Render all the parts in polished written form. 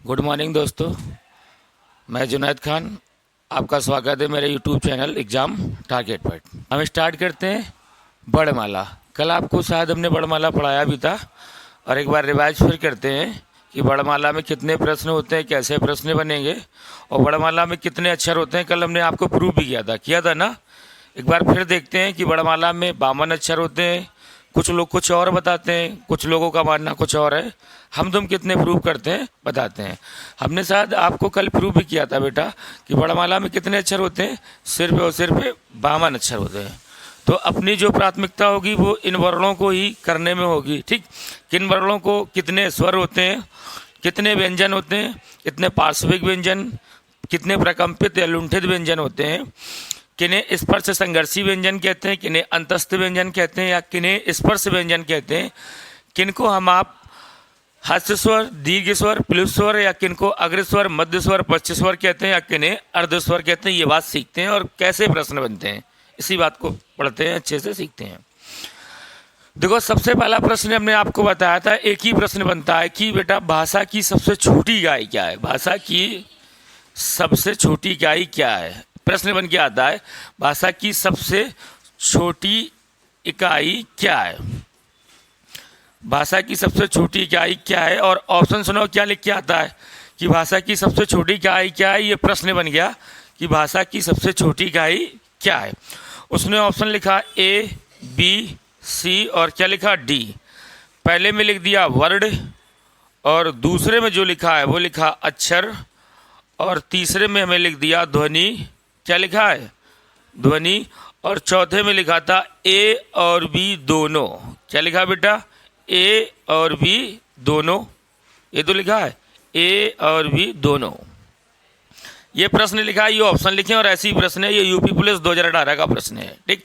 Good morning दोस्तों, मैं जुनैद खान। आपका स्वागत है मेरे यूट्यूब चैनल एग्ज़ाम टारगेट पर। हम स्टार्ट करते हैं वर्णमाला। कल आपको शायद हमने वर्णमाला पढ़ाया भी था और एक बार रिवाइज फिर करते हैं कि वर्णमाला में कितने प्रश्न होते हैं, कैसे प्रश्न बनेंगे और वर्णमाला में कितने अक्षर होते हैं। कल हमने आपको प्रूव भी किया था ना। एक बार फिर देखते हैं कि वर्णमाला में 52 अक्षर होते हैं। कुछ लोग कुछ और बताते हैं, कुछ लोगों का मानना कुछ और है। हम तुम कितने प्रूव करते हैं बताते हैं। हमने शायद आपको कल प्रूव भी किया था बेटा कि वर्णमाला में कितने अक्षर होते हैं, सिर्फ और सिर्फ 52 अक्षर होते हैं। तो अपनी जो प्राथमिकता होगी वो इन वर्णों को ही करने में होगी। ठीक, किन वर्णों को, कितने स्वर होते हैं, कितने व्यंजन होते हैं, कितने पार्श्विक व्यंजन, कितने प्रकंपित या लुंठित व्यंजन होते हैं, किन्हें स्पर्श संघर्षी व्यंजन कहते हैं, किन्हें अंतस्थ व्यंजन कहते हैं या किन्हें स्पर्श व्यंजन कहते हैं, किनको हम आप हस्त स्वर, दीर्घ स्वर, प्लुत स्वर या किनको अग्र स्वर, मध्य स्वर, पश्च स्वर कहते हैं या किन्हें अर्ध स्वर कहते हैं। ये बात सीखते हैं और कैसे प्रश्न बनते हैं इसी बात को पढ़ते हैं, अच्छे से सीखते हैं। देखो, सबसे पहला प्रश्न हमने आपको बताया था, एक ही प्रश्न बनता है कि बेटा भाषा की सबसे छोटी इकाई क्या है। भाषा की सबसे छोटी इकाई क्या है, प्रश्न बन के आता है, भाषा की सबसे छोटी इकाई क्या है। भाषा की सबसे छोटी इकाई क्या है और ऑप्शन सुनो क्या लिख के आता है कि भाषा की सबसे छोटी इकाई क्या है। ये प्रश्न बन गया कि भाषा की सबसे छोटी इकाई क्या है। उसने ऑप्शन लिखा ए, बी, सी और क्या लिखा डी। पहले में लिख दिया वर्ड और दूसरे में जो लिखा है वो लिखा अक्षर और तीसरे में हमें लिख दिया ध्वनि। क्या लिखा है, ध्वनि। और चौथे में लिखा था ए और बी दोनों। क्या लिखा बेटा, ए और बी दोनों। ये तो लिखा है ए और बी दोनों। ये प्रश्न लिखा है, ये ऑप्शन लिखे और ऐसी प्रश्न है। ये यूपी पुलिस 2018 का प्रश्न है। ठीक,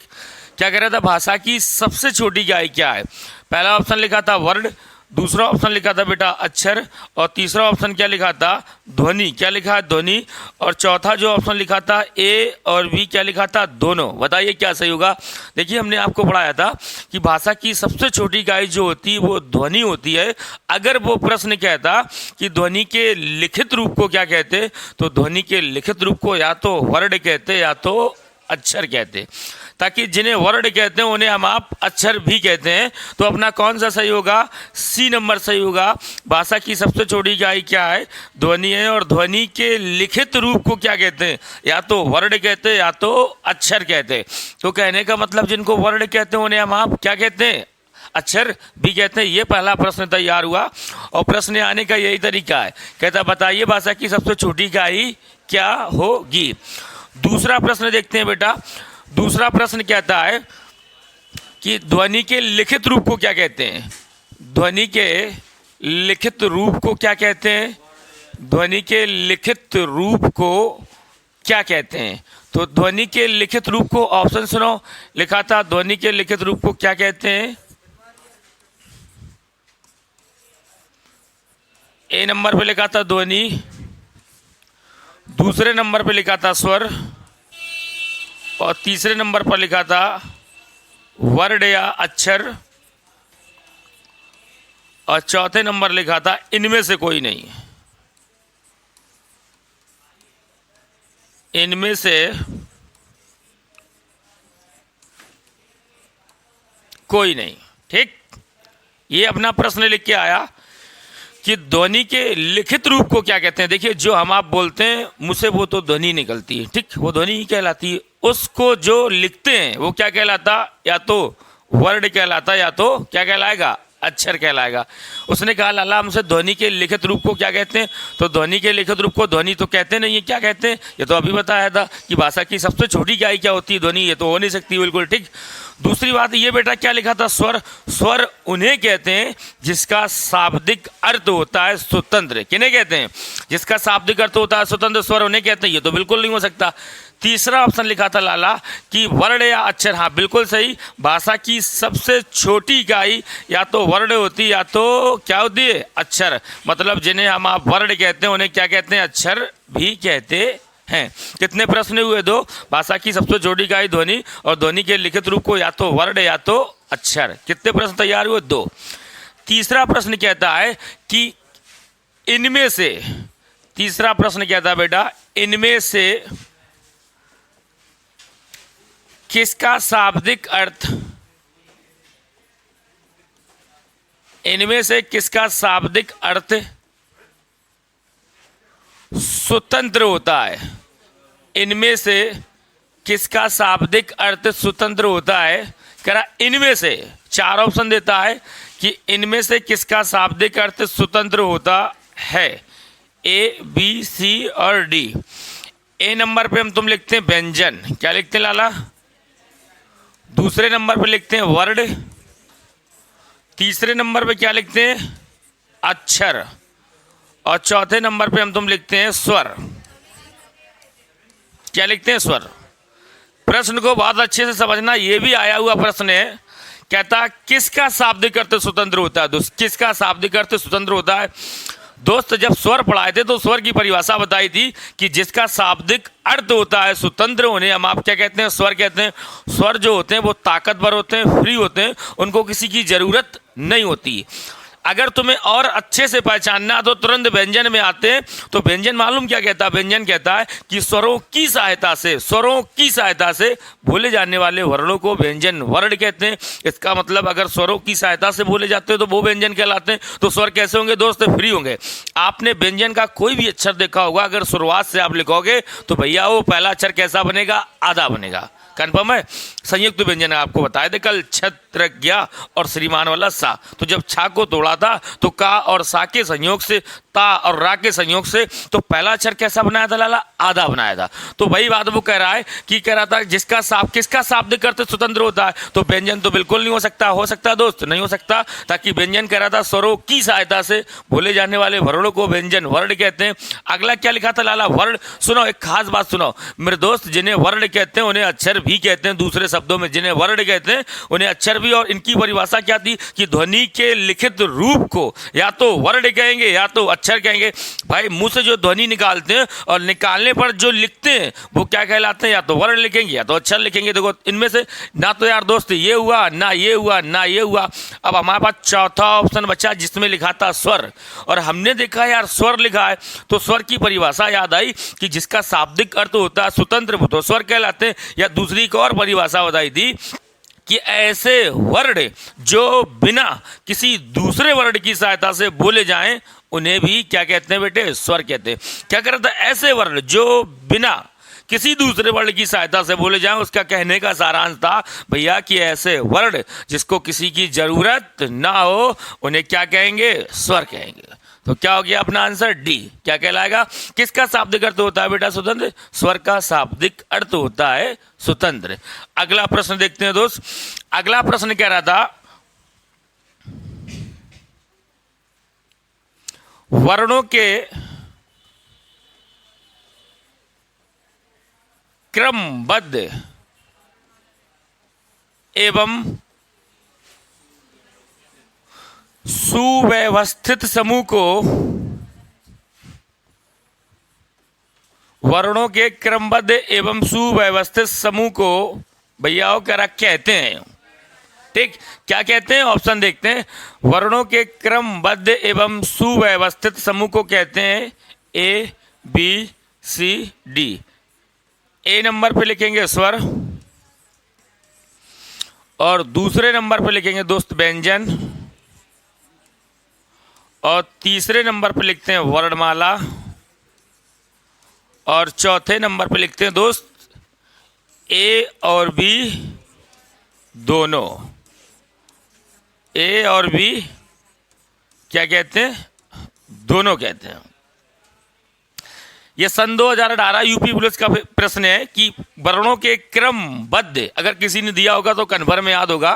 क्या कह रहा था, भाषा की सबसे छोटी इकाई क्या है। पहला ऑप्शन लिखा था वर्ड, दूसरा ऑप्शन लिखा था बेटा अक्षर और तीसरा ऑप्शन क्या लिखा था, ध्वनि। क्या लिखा है, ध्वनि। और चौथा जो ऑप्शन लिखा था ए और बी, क्या लिखा था, दोनों। बताइए क्या सही होगा। देखिए, हमने आपको पढ़ाया था कि भाषा की सबसे छोटी इकाई जो होती है वो ध्वनि होती है। अगर वो प्रश्न कहता कि ध्वनि के लिखित रूप को क्या कहते, तो ध्वनि के लिखित रूप को या तो वर्ड कहते या तो अक्षर कहते, ताकि जिन्हें वर्ड कहते हैं उन्हें हम आप अक्षर भी कहते हैं। तो अपना कौन सा सही होगा, सी नंबर सही होगा। भाषा की सबसे छोटी इकाई क्या है, ध्वनि है। और ध्वनि के लिखित रूप को क्या कहते हैं, या तो वर्ड कहते हैं या तो अक्षर कहते हैं। तो कहने का मतलब जिनको वर्ड कहते हैं उन्हें हम आप क्या कहते हैं, अक्षर भी कहते हैं। ये पहला प्रश्न तैयार हुआ और प्रश्न आने का यही तरीका है। कहता बताइए भाषा की सबसे छोटी इकाई क्या होगी। दूसरा प्रश्न देखते हैं बेटा। दूसरा प्रश्न कहता है कि ध्वनि के लिखित रूप को क्या कहते हैं। ध्वनि के लिखित रूप को क्या कहते हैं, ध्वनि के लिखित रूप को क्या कहते हैं। तो ध्वनि के लिखित रूप को ऑप्शन सुनो, लिखा था ध्वनि के लिखित रूप को क्या कहते हैं। ए नंबर पे लिखा था ध्वनि, दूसरे नंबर पे लिखा था स्वर और तीसरे नंबर पर लिखा था वर्ड या अक्षर और चौथे नंबर लिखा था इनमें से कोई नहीं। इनमें से कोई नहीं। ठीक, ये अपना प्रश्न लिख के आया कि ध्वनि के लिखित रूप को क्या कहते हैं। देखिए, जो हम आप बोलते हैं मुझसे वो तो ध्वनि निकलती है। ठीक, वो ध्वनि ही कहलाती है। उसको जो लिखते हैं वो क्या कहलाता, या तो वर्ड कहलाता या तो क्या कहलाएगा, अक्षर कहलाएगा। उसने कहा लाला हमसे ध्वनि के लिखित रूप को क्या कहते हैं। तो ध्वनि के लिखित रूप को ध्वनि तो कहते नहीं है, क्या कहते हैं, ये तो अभी बताया था कि भाषा की सबसे छोटी इकाई क्या होती है, ध्वनि। ये तो हो नहीं सकती बिल्कुल। ठीक, दूसरी बात ये बेटा क्या लिखा था, स्वर। स्वर उन्हें कहते हैं जिसका शाब्दिक अर्थ होता है स्वतंत्र। किन्हें कहते हैं, जिसका शाब्दिक अर्थ होता है स्वतंत्र, स्वर उन्हें कहते हैं। ये तो बिल्कुल नहीं हो सकता। तीसरा ऑप्शन लिखा था लाला कि वर्ड या अक्षर। हाँ बिल्कुल सही। भाषा की सबसे छोटी इकाई या तो वर्ड होती या तो क्या होती है, अक्षर। मतलब जिन्हें हम आप वर्ड कहते हैं उन्हें क्या कहते हैं, अक्षर भी कहते हैं। कितने प्रश्न हुए, दो। भाषा की सबसे छोटी इकाई ध्वनि और ध्वनि के लिखित रूप को या तो वर्ड या तो अक्षर। कितने प्रश्न तैयार हुए, दो। तीसरा प्रश्न कहता है कि इनमें से तीसरा प्रश्न क्या था बेटा, इनमें से किसका शाब्दिक अर्थ, इनमें से किसका शाब्दिक अर्थ स्वतंत्र होता है? इनमें से किसका शाब्दिक अर्थ स्वतंत्र होता है? कह रहा इनमें से, चार ऑप्शन देता है कि इनमें से किसका शाब्दिक अर्थ स्वतंत्र होता है, ए, बी, सी और डी। ए नंबर पे हम तुम लिखते हैं व्यंजन, क्या लिखते हैं लाला? दूसरे नंबर पे लिखते हैं वर्ड, तीसरे नंबर पे क्या लिखते हैं? अक्षर, और चौथे नंबर पे हम तुम लिखते हैं स्वर। क्या लिखते हैं? स्वर। प्रश्न को बहुत अच्छे से समझना, ये भी आया हुआ प्रश्न है, कहता किसका शाब्दिक अर्थ स्वतंत्र होता है? दोस्त, किसका शाब्दिक अर्थ स्वतंत्र होता है? दोस्त, जब स्वर पढ़ाए थे तो स्वर की परिभाषा बताई थी कि जिसका शाब्दिक अर्थ होता है स्वतंत्र होने, हम आप क्या कहते हैं? स्वर कहते हैं। स्वर जो होते हैं वो ताकतवर होते हैं, फ्री होते हैं, उनको किसी की जरूरत नहीं होती। अगर तुम्हें और अच्छे से पहचानना तो तुरंत व्यंजन में आते हैं। तो व्यंजन मालूम क्या कहता है? व्यंजन कहता है कि स्वरों की सहायता से, स्वरों की सहायता से बोले जाने वाले वर्णों को व्यंजन वर्ण कहते हैं। इसका मतलब अगर स्वरों की सहायता से बोले जाते हैं तो वो व्यंजन कहलाते हैं। तो स्वर कैसे होंगे दोस्त? फ्री होंगे। आपने व्यंजन का कोई भी अक्षर देखा होगा, अगर शुरुआत से आप लिखोगे तो भैया वो पहला अक्षर कैसा बनेगा? आधा बनेगा। कन्फर्म है? संयुक्त व्यंजन आपको बताए थे कल, छत्रज्ञ और श्रीमान वाला सा। तो जब छा को तोड़ा था तो का और सा के संयोग से, ता और रा के संयोग से, तो पहला अक्षर कैसा बनाया था लाला? आधा बनाया था। तो वही बात वो कह रहा है कि कह रहा था किसका शाब्दिक अर्थ स्वतंत्र होता है? तो व्यंजन तो बिल्कुल नहीं हो सकता। हो सकता दोस्त? नहीं हो सकता। ताकि व्यंजन कह रहा था स्वरों की सहायता से बोले जाने वाले वर्णों को व्यंजन वर्ण कहते हैं। अगला क्या लिखा था लाला? वर्ण। सुनो, एक खास बात सुनो मेरे दोस्त, जिन्हें वर्ण कहते हैं उन्हें अक्षर भी कहते हैं। दूसरे शब्दों में जिन्हें वर्ण कहते हैं उन्हें अक्षर भी। और इनकी परिभाषा क्या थी कि ध्वनि के लिखित रूप को या तो वर्ण कहेंगे या तो अक्षर कहेंगे। भाई मुंह से जो ध्वनि निकालते हैं और निकालने पर जो लिखते हैं वो क्या कहलाते हैं? या तो वर्ण लिखेंगे या तो अक्षर लिखेंगे। देखो इनमें से ना तो यार दोस्त ये हुआ, ना ये हुआ, ना ये हुआ। अब हमारे पास चौथा ऑप्शन बचा जिसमें लिखा था स्वर, और हमने देखा यार स्वर लिखा है तो स्वर की परिभाषा याद आई कि जिसका शाब्दिक अर्थ होता है स्वतंत्र वो तो स्वर कहलाते हैं। या दूसरी एक और परिभाषा बताई थी कि ऐसे वर्ण जो बिना किसी दूसरे वर्ण की सहायता से बोले जाएं उन्हें भी क्या कहते हैं बेटे? स्वर कहते हैं। क्या कर रहा था? ऐसे वर्ण जो बिना किसी दूसरे वर्ण की सहायता से बोले जाएं। उसका कहने का सारांश था भैया कि ऐसे वर्ण जिसको किसी की जरूरत ना हो उन्हें क्या कहेंगे? स्वर कहेंगे। तो क्या हो गया अपना आंसर? डी। क्या कहलाएगा? किसका शाब्दिक अर्थ होता है बेटा? स्वतंत्र। स्वर का शाब्दिक अर्थ होता है स्वतंत्र। अगला प्रश्न देखते हैं दोस्त। अगला प्रश्न कह रहा था वर्णों के क्रमबद्ध एवं सुव्यवस्थित समूह को, वर्णों के क्रमबद्ध एवं सुव्यवस्थित समूह को भैया कह कहते हैं। ठीक, क्या कहते हैं? ऑप्शन देखते हैं। वर्णों के क्रमबद्ध एवं सुव्यवस्थित समूह को कहते हैं ए, बी, सी, डी। ए नंबर पे लिखेंगे स्वर, और दूसरे नंबर पे लिखेंगे दोस्त व्यंजन, और तीसरे नंबर पे लिखते हैं वर्णमाला, और चौथे नंबर पे लिखते हैं दोस्त ए और बी दोनों। ए और बी क्या कहते हैं? दोनों कहते हैं। यह सन 2018 यूपी पुलिस का प्रश्न है कि वर्णों के क्रमबद्ध, अगर किसी ने दिया होगा तो कन्फर्म में याद होगा,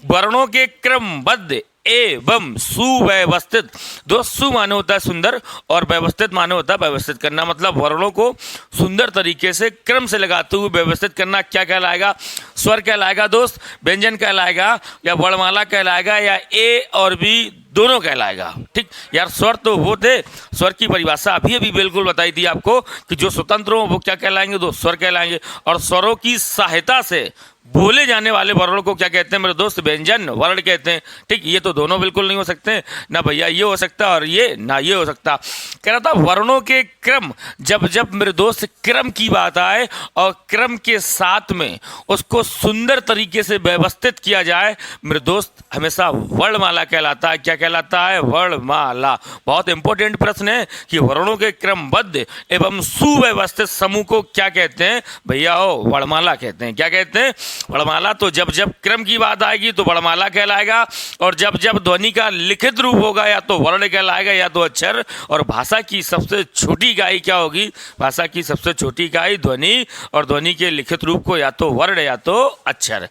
वर्णों के क्रमबद्ध एवं सुव्यवस्थित। दोस्त सु माने होता है सुंदर और व्यवस्थित माने होता है व्यवस्थित करना। मतलब वर्णों को सुंदर तरीके से क्रम से लगाते हुए व्यवस्थित करना क्या कहलाएगा? स्वर कहलाएगा दोस्त, व्यंजन कहलाएगा, या वर्णमाला कहलाएगा, या ए और बी दोनों कहलाएगा। ठीक यार, स्वर तो वो थे, स्वर की परिभाषा अभी अभी बिल्कुल बताई थी आपको कि जो स्वतंत्र हो वो क्या कहलाएंगे? दो स्वर कहलाएंगे। और स्वरों की सहायता से बोले जाने वाले वर्णों को क्या कहते हैं मेरे दोस्त? व्यंजन वर्ण कहते हैं। ठीक, ये तो दोनों बिल्कुल नहीं हो सकते ना भैया, ये हो सकता और ये ना ये हो सकता। कह रहा था वर्णों के क्रम, जब जब मेरे दोस्त क्रम की बात आए और क्रम के साथ में उसको सुंदर तरीके से व्यवस्थित किया जाए मेरे दोस्त, हमेशा वर्णमाला कहलाता है। क्या कहलाता है? वर्णमाला। बहुत इंपॉर्टेंट प्रश्न है कि वर्णों के क्रमबद्ध एवं सुव्यवस्थित समूह को क्या कहते हैं भैया? हो वर्णमाला कहते हैं। क्या कहते हैं? वर्णमाला। तो जब जब क्रम की बात आएगी तो वर्णमाला कहलाएगा, और जब जब ध्वनि का लिखित रूप होगा या तो वर्ण कहलाएगा या तो अक्षर। और भाषा की सबसे छोटी इकाई क्या होगी? भाषा की सबसे छोटी इकाई ध्वनि, और ध्वनि के लिखित रूप को या तो वर्ण या तो अक्षर।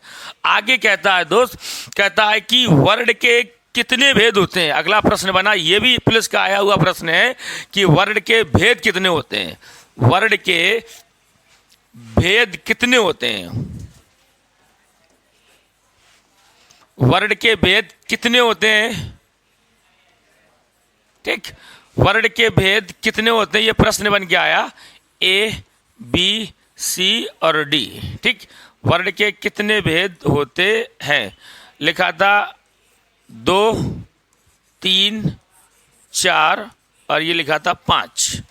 आगे कहता है दोस्त, कहता है कि वर्ण के कितने भेद होते हैं? अगला प्रश्न बना, ये भी पुलिस का आया हुआ प्रश्न है कि वर्ण के भेद कितने होते हैं? वर्ण के भेद कितने होते हैं? वर्ण के भेद कितने होते हैं? ठीक, वर्ण के भेद कितने होते हैं, ये प्रश्न बन के आया। ए, बी, सी और डी। ठीक, वर्ण के कितने भेद होते हैं? लिखा था 2, 3, 4 और ये लिखा था 5।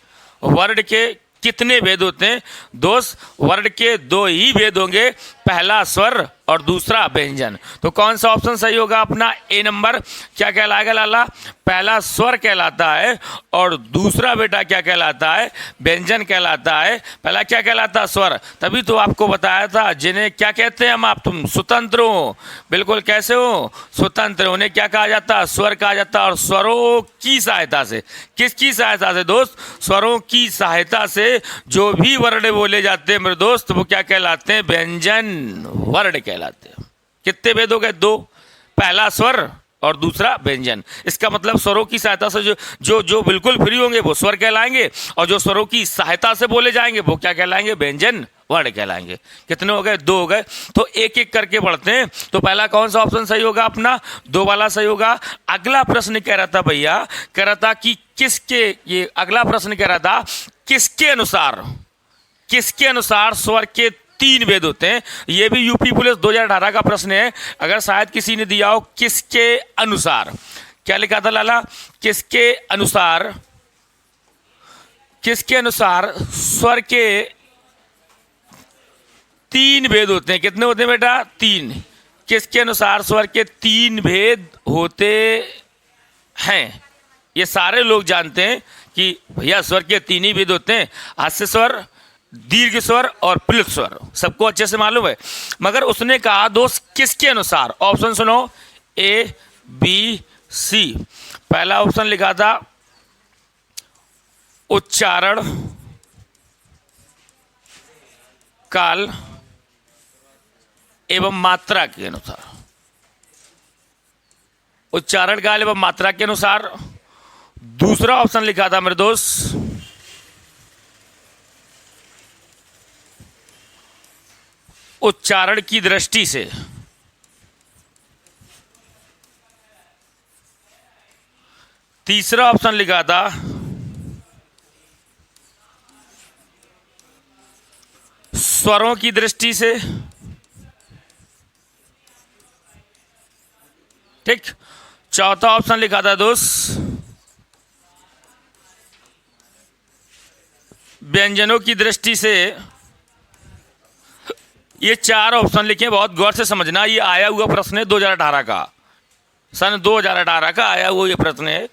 वर्ण के कितने भेद होते हैं दोस्त? वर्ण के 2 ही भेद होंगे, पहला स्वर और दूसरा व्यंजन। तो कौन सा ऑप्शन सही होगा अपना? ए नंबर। क्या कहलाएगा लाला? पहला स्वर कहलाता है और दूसरा बेटा क्या कहलाता है? व्यंजन कहलाता है। पहला क्या कहलाता है? स्वर। तभी तो आपको बताया था, जिन्हें क्या कहते हैं हम, आप तुम स्वतंत्र हो। बिल्कुल, कैसे हो? स्वतंत्र। उन्हें क्या कहा जाता है? स्वर कहा जाता है। और स्वरों की सहायता से, किसकी सहायता से दोस्त? स्वरों की सहायता से जो भी वर्ण बोले जाते हैं मेरे दोस्त, वो क्या कहलाते हैं? व्यंजन वर्ण कहलाते हैं। कितने भेद हो गए? 2, पहला स्वर और दूसरा व्यंजन। इसका मतलब स्वरों की सहायता से जो जो जो बिल्कुल फ्री होंगे वो स्वर कहलाएंगे, और जो स्वरों की सहायता से बोले जाएंगे वो क्या कहलाएंगे? व्यंजन वर्ण कहलाएंगे। कितने हो गए? 2 हो गए। तो एक एक करके बढ़ते हैं। तो पहला कौन सा ऑप्शन सही होगा अपना? 2 वाला सही होगा। अगला प्रश्न कह रहा था भैया, कह रहा था कि किसके, ये अगला प्रश्न कह रहा था किसके अनुसार, किसके अनुसार स्वर के 3 भेद होते हैं? ये भी यूपी पुलिस 2018 का प्रश्न है। अगर शायद किसी ने दिया हो, किसके अनुसार, क्या लिखा था लाला? किसके अनुसार, किसके अनुसार स्वर के 3 भेद होते हैं? कितने होते हैं बेटा? 3। किसके अनुसार स्वर के 3 भेद होते हैं? ये सारे लोग जानते हैं कि भैया स्वर के 3 ही भेद होते हैं, हास्य स्वर, दीर्घ स्वर और प्लुत स्वर। सबको अच्छे से मालूम है। मगर उसने कहा दोस्त किसके अनुसार? ऑप्शन सुनो, ए, बी, सी। पहला ऑप्शन लिखा था उच्चारण काल एवं मात्रा के अनुसार। उच्चारण काल एवं मात्रा के अनुसार। दूसरा ऑप्शन लिखा था मेरे दोस्त उच्चारण की दृष्टि से। तीसरा ऑप्शन लिखा था स्वरों की दृष्टि से। ठीक, चौथा ऑप्शन लिखा था दोस्त व्यंजनों की दृष्टि से। ये 4 ऑप्शन लिखे, बहुत गौर से समझना। ये आया हुआ प्रश्न है 2018 का, सन 2018 का आया हुआ ये प्रश्न है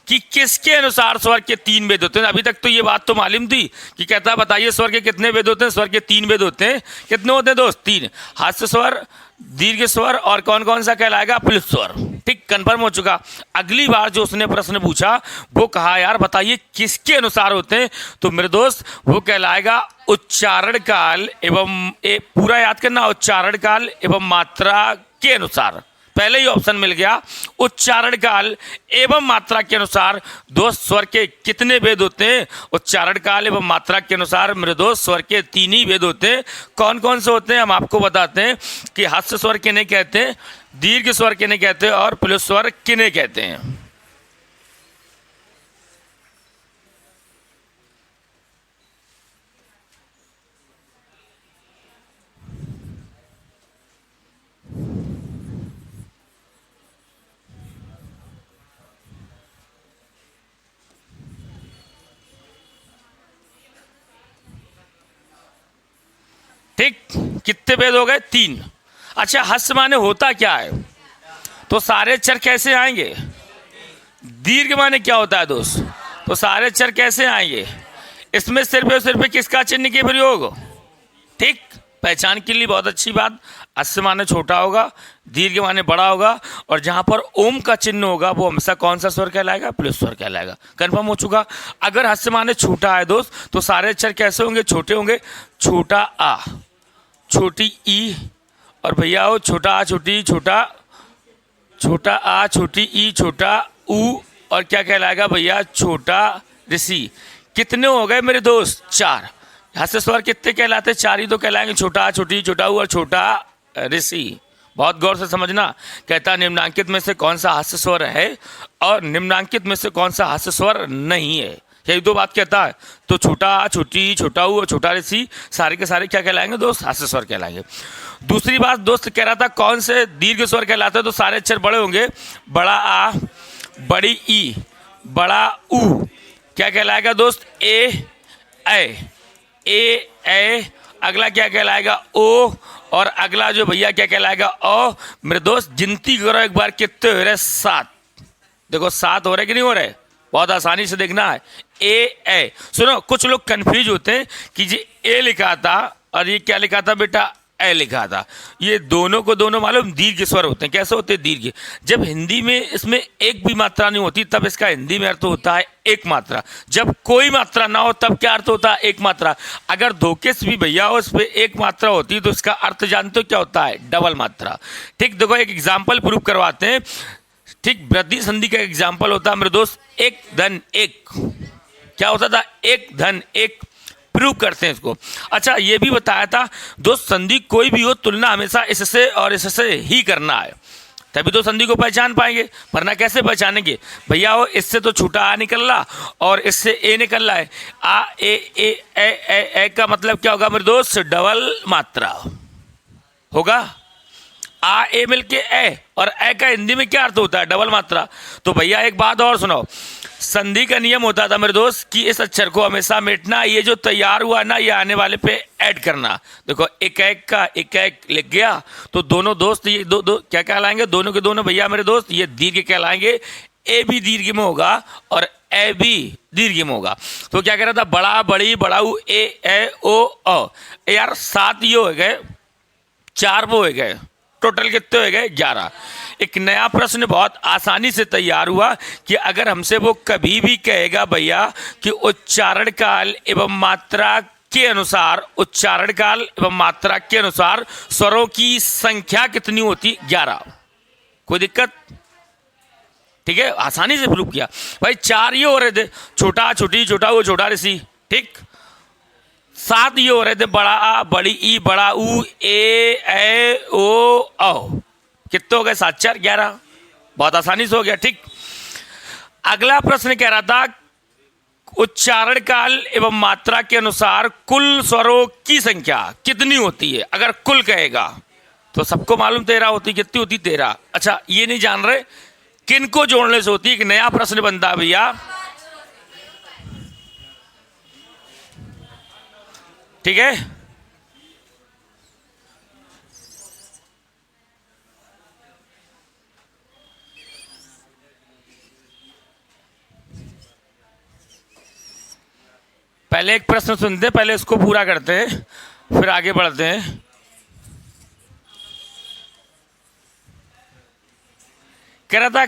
कि किसके अनुसार स्वर के 3 भेद होते हैं। अभी तक तो ये बात तो मालूम थी कि कहता है बताइए स्वर के कितने भेद होते हैं? स्वर के 3 भेद होते हैं। कितने होते हैं दोस्त? 3। हास्य स्वर, दीर्घ स्वर और कौन कौन सा कहलाएगा? प्लुत स्वर। ठीक, कंफर्म हो चुका। अगली बार जो उसने प्रश्न पूछा वो कहा यार बताइए किसके अनुसार होते हैं, तो मेरे दोस्त वो कहलाएगा उच्चारण काल एवं, पूरा याद करना, उच्चारण काल एवं मात्रा के अनुसार। पहले ही ऑप्शन मिल गया। उच्चारण काल एवं मात्रा के अनुसार दोस्त स्वर के कितने भेद होते हैं? उच्चारण काल एवं मात्रा के अनुसार मेरे दोस्त स्वर के 3 ही भेद होते हैं। कौन कौन से होते हैं हम आपको बताते हैं कि हास्य स्वर किन्हें कहते हैं, दीर्घ स्वर किन्हें कहते हैं और प्लुत स्वर किन्हें कहते हैं। ठीक, कितने भेद हो गए? 3। अच्छा, हस्य माने होता क्या है? तो सारे चर कैसे आएंगे? दीर्घ माने क्या होता है दोस्त? तो सारे चर कैसे आएंगे? इसमें सिर्फ और सिर्फ किसका चिन्ह के प्रयोग? ठीक, पहचान के लिए बहुत अच्छी बात। हस्य माने छोटा होगा, दीर्घ माने बड़ा होगा, और जहां पर ओम का चिन्ह होगा वो हमेशा कौन सा स्वर कहलाएगा? प्लस स्वर कहलाएगा। कंफर्म हो चुका। अगर हस्य माने छोटा है दोस्त, तो सारे अक्षर कैसे होंगे? छोटे होंगे। छोटा आ, छोटी ई, और भैया हो छोटा आ छोटी ई, छोटा आ छोटी ई, छोटा ऊ, और क्या कहलाएगा भैया? छोटा ऋषि। कितने हो गए मेरे दोस्त? 4। हस्य स्वर कितने कहलाते? 4 ही तो कहलाएंगे। छोटा आ छोटी, छोटा ऊ और छोटा ऋषि। बहुत गौर से समझना। कहता निम्नांकित में से कौन सा हस्य स्वर है और निम्नांकित में से कौन सा हस्य स्वर नहीं है, यही 2 बात कहता है। तो छोटा आ छोटी, छोटा ऊ और छोटा ऋषि सारे के सारे क्या कहलाएंगे दोस्त? हस्य स्वर कहलाएंगे। दूसरी बात दोस्त कह रहा था कौन से दीर्घ स्वर कहलाते हैं? तो सारे अक्षर बड़े होंगे। बड़ा आ, बड़ी ई, बड़ा ऊ क्या कहलाएगा दोस्त? ए ए। अगला क्या कहलाएगा? ओ, और अगला जो भैया क्या कहलाएगा? ओ। मेरे दोस्त गिनती करो एक बार, कितने हो रहे? 7। देखो 7 हो रहे कि नहीं हो रहे? बहुत आसानी से देखना है। ए। सुनो, कुछ लोग कंफ्यूज होते हैं कि जी ए लिखा था और ये क्या लिखा था बेटा? ए लिखा था। ये दोनों को दोनों मालूम दीर्घ स्वर होते हैं। कैसे होते हैं दीर्घ? जब हिंदी में इसमें एक भी मात्रा नहीं होती तब इसका हिंदी में अर्थ होता है एक मात्रा। जब कोई मात्रा ना हो तब क्या अर्थ होता है? एक मात्रा। अगर धोखे से भी भैया हो, उस पर एक मात्रा होती तो इसका अर्थ जानते हो क्या होता है? डबल मात्रा। ठीक, देखो एक एग्जाम्पल प्रूव करवाते हैं। ठीक, वृद्धि संधि का एग्जाम्पल होता है मेरे दोस्त 1 धन 1। क्या होता था? 1 धन 1। प्रूव करते हैं इसको। अच्छा, ये भी बताया था दोस्त संधि कोई भी हो, तुलना हमेशा इससे और इससे ही करना है, तभी तो संधि को पहचान पाएंगे, वरना कैसे पहचानेंगे भैया? हो इससे तो छोटा आ निकल रहा और इससे ए निकल रहा है। आ ए का मतलब क्या होगा मेरे दोस्त? डबल मात्रा होगा। आ ए मिलके ए, और ए का हिंदी में क्या अर्थ होता है? डबल मात्रा। तो भैया एक बात और सुनो, संधि का नियम होता था मेरे दोस्त कि इस अक्षर को हमेशा मिटना, ये जो तैयार हुआ ना ये आने वाले पे ऐड करना। देखो एक का एक लिख गया, तो दोनों दोस्त ये दो क्या कहलाएंगे? दोनों के दोनों भैया मेरे दोस्त ये दीर्घ कहलाएंगे। ए भी दीर्घ में होगा और ए भी दीर्घ में होगा। तो क्या कह रहा था? बड़ा, बड़ी, बड़ाऊ, ए ओ यार 7 ये हो गए, 4 वो हो गए, टोटल कितने हो गए? 11। एक नया प्रश्न बहुत आसानी से तैयार हुआ कि अगर हमसे वो कभी भी कहेगा भैया कि उच्चारण काल एवं मात्रा के अनुसार, उच्चारण काल एवं मात्रा के अनुसार स्वरों की संख्या कितनी होती? 11। कोई दिक्कत? ठीक है, आसानी से प्रूव किया भाई। 4 ये हो रहे थे, छोटा छोटी, छोटा वो छोटा ऋषि। ठीक, 7 ये हो रहे थे, बड़ा आ, बड़ी ई, बड़ा ऊ, ए ओ। कितने हो गए? 7 4 11। बहुत आसानी से हो गया। ठीक, अगला प्रश्न कह रहा था उच्चारण काल एवं मात्रा के अनुसार कुल स्वरों की संख्या कितनी होती है? अगर कुल कहेगा तो सबको मालूम 13 होती। कितनी होती? 13। अच्छा, ये नहीं जान रहे किनको जोड़ने से होती है? एक नया प्रश्न बनता है भैया। ठीक है, पहले एक प्रश्न सुनते हैं, पहले इसको पूरा करते हैं, फिर आगे बढ़ते हैं। कह रहा था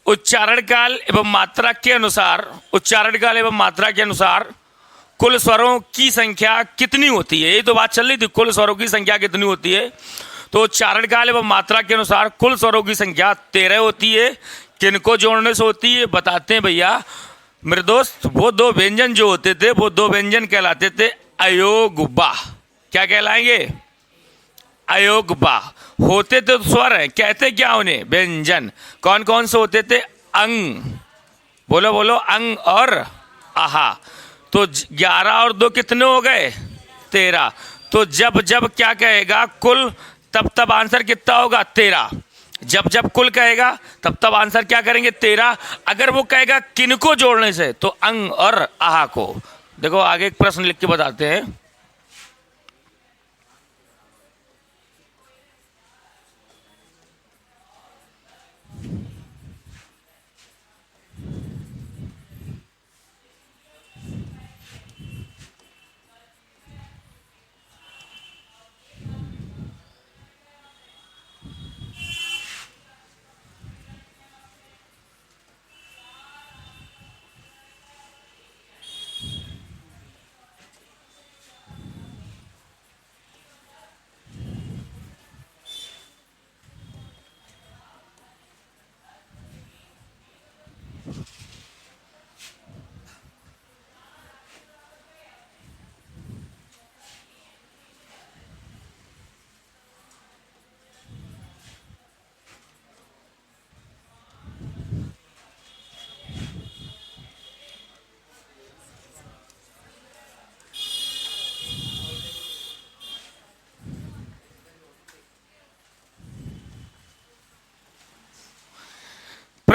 उच्चारण काल एवं मात्रा के अनुसार, उच्चारण काल एवं मात्रा के अनुसार कुल स्वरों की संख्या कितनी होती है? ये तो बात चल रही थी, कुल स्वरों की संख्या कितनी होती है। तो उच्चारण काल एवं मात्रा के अनुसार कुल स्वरों की संख्या 13 होती है। किनको जोड़ने से होती है बताते हैं भैया मेरे दोस्त। वो 2 व्यंजन जो होते थे, वो 2 व्यंजन कहलाते थे अयोग्य। क्या कहलाएंगे? अयोग्य। होते थे स्वर है, कहते क्या उन्हें? व्यंजन। कौन कौन से होते थे? अंग। बोलो बोलो, अंग और आहा। तो 11 और 2 कितने हो गए? 13। तो जब जब क्या कहेगा कुल, तब तब आंसर कितना होगा? 13। जब जब कुल कहेगा तब तब आंसर क्या करेंगे? 13। अगर वो कहेगा किनको जोड़ने से, तो अंग और आहा को। देखो आगे एक प्रश्न लिख के बताते हैं।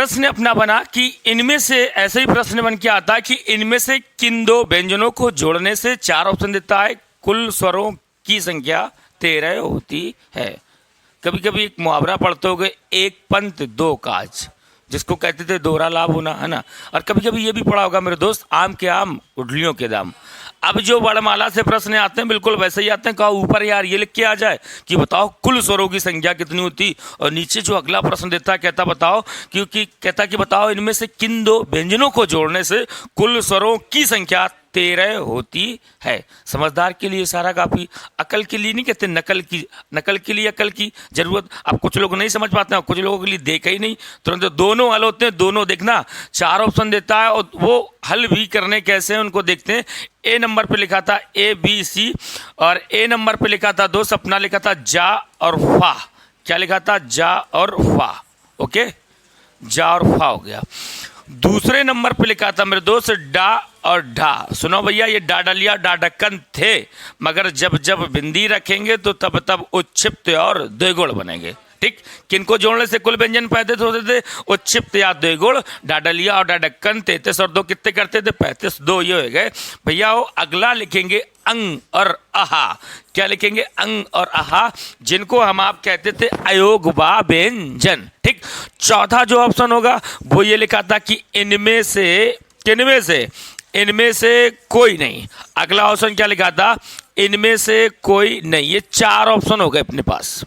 प्रश्न अपना बना कि इनमें से, ऐसे ही प्रश्न बन के आता है कि इनमें से किन दो व्यंजनों को जोड़ने से, 4 ऑप्शन देता है, कुल स्वरों की संख्या 13 होती है। कभी कभी एक मुहावरा पढ़ते होगे, एक पंथ दो काज, जिसको कहते थे दोहरा लाभ होना, है ना। और कभी कभी ये भी पढ़ा होगा मेरे दोस्त, आम के आम उडलियों के दाम। अब जो वर्णमाला से प्रश्न आते हैं बिल्कुल वैसे ही आते हैं। कहा ऊपर यार ये लिख के आ जाए कि बताओ कुल स्वरों की संख्या कितनी होती, और नीचे जो अगला प्रश्न देता है कहता बताओ, क्योंकि कहता कि बताओ इनमें से किन दो व्यंजनों को जोड़ने से कुल स्वरों की संख्या 13 होती है। समझदार के लिए सारा काफी, अकल के लिए नहीं कहते, नकल के लिए अकल की जरूरत। अब कुछ लोग नहीं समझ पाते हैं, कुछ लोगों के लिए देखा ही नहीं, तुरंत दोनों हल होते हैं। दोनों देखना, 4 ऑप्शन देता है और वो हल भी करने कैसे हैं उनको देखते हैं। ए नंबर पे लिखा था ABC, और ए नंबर पे लिखा था दोस्त अपना, लिखा था जा और फा। क्या लिखा था? जा और फा। ओके, जा और फा हो गया। दूसरे नंबर पे लिखा था मेरे दोस्त डा और ढा। सुनो भैया, ये डाडलिया डाडक्कन थे, मगर जब जब बिंदी रखेंगे तो तब तब उच्छिप्त और द्विगुण बनेंगे। ठीक, किनको जोड़ने से कुल व्यंजन पैदा होते थे? उच्छिप्त या द्विगुण। डाडलिया और डाडक्कन 33 और 2 कितने करते थे? 35। 2 ये हो गए भैया। वो अगला लिखेंगे अंग और आहा। क्या लिखेंगे? अंग और आहा, जिनको हम आप कहते थे अयोगवा व्यंजन। ठीक, चौथा जो ऑप्शन होगा वो ये लिखा था कि इनमें से, किनमें से? इनमें से कोई नहीं। अगला ऑप्शन क्या लिखा था? इनमें से कोई नहीं। ये 4 ऑप्शन हो गए अपने पास।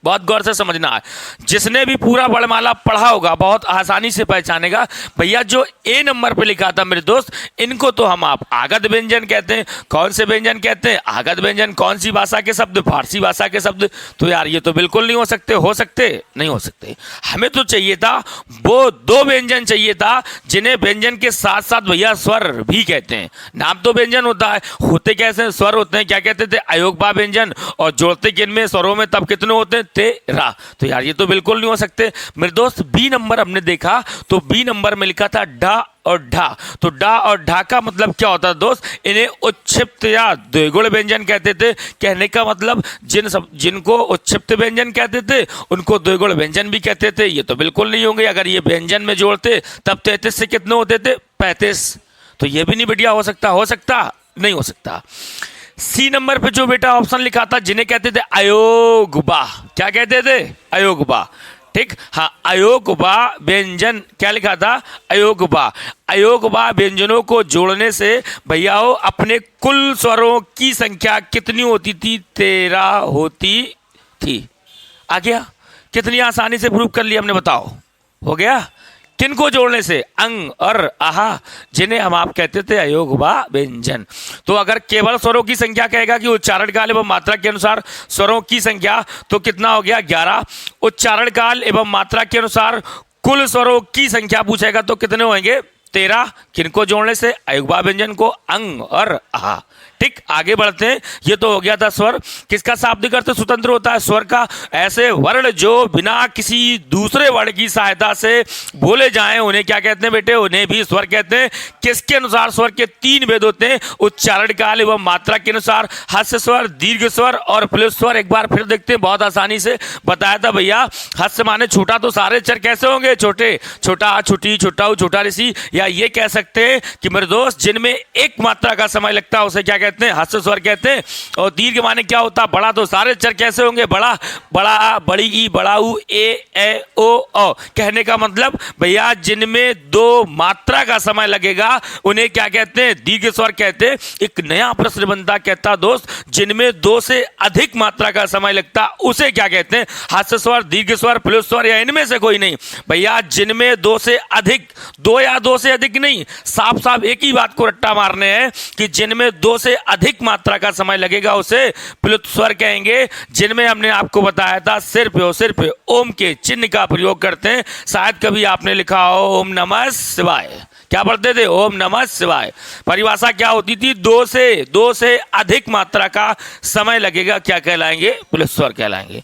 बहुत गौर से समझना है, जिसने भी पूरा वर्णमाला पढ़ा होगा बहुत आसानी से पहचानेगा। भैया जो ए नंबर पे लिखा था मेरे दोस्त, इनको तो हम आप आगत व्यंजन कहते हैं। कौन से व्यंजन कहते हैं? आगत व्यंजन। कौन सी भाषा के शब्द? फारसी भाषा के शब्द। तो यार ये तो बिल्कुल नहीं हो सकते। हो सकते? नहीं हो सकते। हमें तो चाहिए था वो 2 व्यंजन चाहिए था जिन्हें व्यंजन के साथ साथ भैया स्वर भी कहते हैं। नाम तो व्यंजन होता है, होते कैसे? स्वर होते हैं। क्या कहते थे? अयोगवा व्यंजन। और जोड़ते किन में? स्वरों में। तब कितने होते हैं? 13। तो यार ये तो बिल्कुल नहीं हो सकते मेरे दोस्त। बी नंबर हमने देखा तो बी नंबर में लिखा था डा और ढा। तो डा और ढा का मतलब क्या होता है दोस्त? इन्हें उच्छिप्त या द्विगुण व्यंजन कहते थे। कहने का मतलब जिनको उच्छिप्त व्यंजन कहते थे उनको द्विगुण व्यंजन भी कहते थे। ये तो बिल्कुल नहीं होंगे। अगर ये व्यंजन में जोड़ते तब 33 से कितने होते थे? 35। तो ये भी नहीं बेटिया हो सकता। हो सकता? नहीं हो सकता। सी नंबर पे जो बेटा ऑप्शन लिखा था, जिन्हें कहते थे अयोगवा। क्या कहते थे? अयोगवा। ठीक, हाँ, अयोगवा व्यंजन। क्या लिखा था? अयोगवा। अयोगवा व्यंजनों को जोड़ने से भैया अपने कुल स्वरों की संख्या कितनी होती थी? 13 होती थी। आ गया? कितनी आसानी से प्रूव कर लिया हमने, बताओ। हो गया? किनको जोड़ने से? अंग और आहा, जिन्हें हम आप कहते थे अयोगवा व्यंजन। तो अगर केवल स्वरों की संख्या कहेगा कि उच्चारण काल एवं मात्रा के अनुसार स्वरों की संख्या, तो कितना हो गया? 11। उच्चारण काल एवं मात्रा के अनुसार कुल स्वरों की संख्या पूछेगा तो कितने होंगे? 13। किनको जोड़ने से? अयोगवा व्यंजन को, अंग और आहा। ठीक, आगे बढ़ते हैं। ये तो हो गया था स्वर। किसका शाब्दिक अर्थ स्वतंत्र होता है? स्वर का। ऐसे वर्ण जो बिना किसी दूसरे वर्ण की सहायता से बोले जाएं उन्हें क्या कहते हैं बेटे? उन्हें भी स्वर कहते हैं। किसके अनुसार? स्वर के 3 भेद होते हैं, उच्चारण काल एवं मात्रा के अनुसार। हस्य स्वर, दीर्घ स्वर और प्लुत स्वर। एक बार फिर देखते हैं, बहुत आसानी से बताया था भैया। हस्य माने छोटा, तो सारे अक्षर कैसे होंगे? छोटे। छोटा, छोटी, छोटा, छोटा ऋषि। या ये कह सकते हैं कि मेरे दोस्त जिनमें एक मात्रा का समय लगता है उसे क्या कहते हैं? हस्य स्वर कहते हैं। और दीर्घ माने क्या होता? बड़ा। तो सारे अक्षर कैसे होंगे? बड़ा, बड़ा आ, बड़ी ई, बड़ा ऊ, ए ओ औ। कहने का मतलब भैया जिनमें 2 मात्रा का समय लगेगा उन्हें क्या कहते हैं? दीर्घ स्वर कहते हैं। एक नया प्रश्न बनता, कहता दोस्त जिनमें 2 से अधिक मात्रा का समय लगता उसे क्या कहते हैं? हस्य स्वर, दीर्घ स्वर, प्लुत स्वर, या इनमें से कोई नहीं? भैया जिनमें 2 से अधिक, 2 या 2 से अधिक नहीं, साफ साफ एक ही बात को रट्टा मारने हैं कि जिनमें 2 से अधिक मात्रा का समय लगेगा उसे प्लुत स्वर कहेंगे। जिनमें हमने आपको बताया था सिर्फ और सिर्फ ओम के चिन्ह का प्रयोग करते हैं। शायद कभी आपने लिखा हो ओम नमः शिवाय। क्या पढ़ते थे? ओम नमः शिवाय। परिभाषा क्या होती थी? 2 से अधिक मात्रा का समय लगेगा, क्या कहलाएंगे? प्लुत स्वर कहलाएंगे।